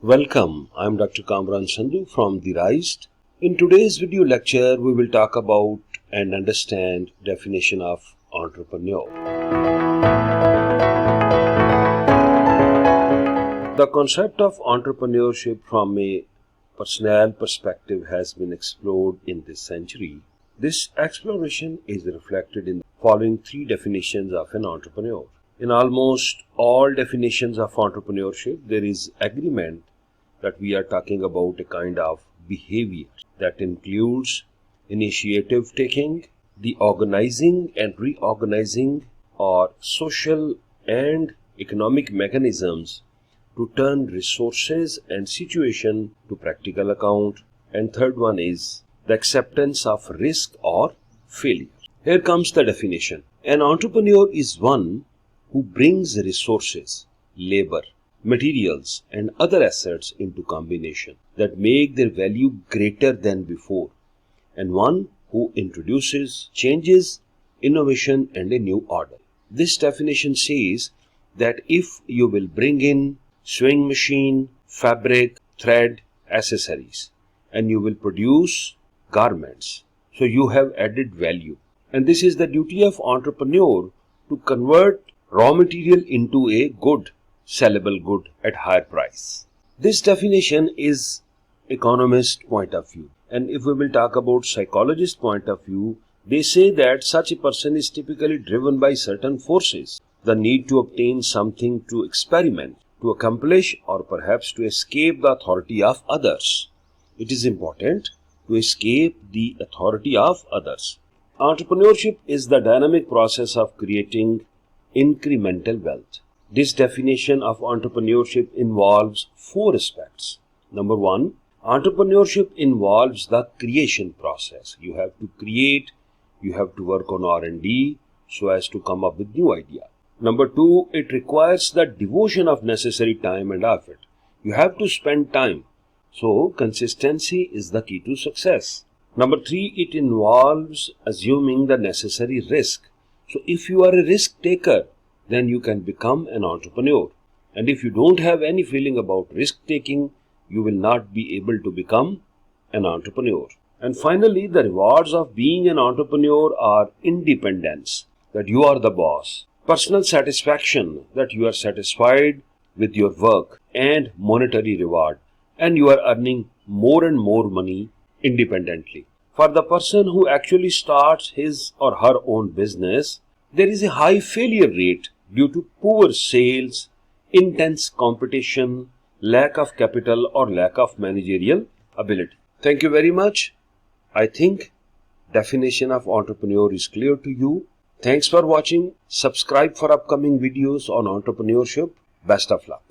Welcome, I am Dr. Kamran Sandhu from The Rised. In today's video lecture, we will talk about and understand definition of entrepreneur. The concept of entrepreneurship from a personnel perspective has been explored in this century. This exploration is reflected in the following three definitions of an entrepreneur. In almost all definitions of entrepreneurship, there is agreement that we are talking about a kind of behavior that includes initiative taking, the organizing and reorganizing or social and economic mechanisms to turn resources and situation to practical account. And third one is the acceptance of risk or failure. Here comes the definition. An entrepreneur is one who brings resources, labor, materials and other assets into combination that make their value greater than before, and one who introduces changes, innovation and a new order. This definition says that if you will bring in sewing machine, fabric, thread, accessories, and you will produce garments, so you have added value. And this is the duty of entrepreneur to convert raw material into a good, sellable good at higher price. This definition is economist point of view. And if we will talk about psychologist point of view, they say that such a person is typically driven by certain forces. The need to obtain something to experiment, to accomplish or perhaps to escape the authority of others. It is important to escape the authority of others. Entrepreneurship is the dynamic process of creating incremental wealth. This definition of entrepreneurship involves four aspects. Number one, entrepreneurship involves the creation process. You have to create, you have to work on R&D so as to come up with new idea. Number two, it requires the devotion of necessary time and effort. You have to spend time. So, consistency is the key to success. Number three, it involves assuming the necessary risk. So, if you are a risk taker, then you can become an entrepreneur. And if you don't have any feeling about risk taking, you will not be able to become an entrepreneur. And finally, the rewards of being an entrepreneur are independence, that you are the boss, personal satisfaction, that you are satisfied with your work, and monetary reward, and you are earning more and more money independently. For the person who actually starts his or her own business, there is a high failure rate due to poor sales, intense competition, lack of capital or lack of managerial ability. Thank you very much. I think definition of entrepreneur is clear to you. Thanks for watching. Subscribe for upcoming videos on entrepreneurship. Best of luck.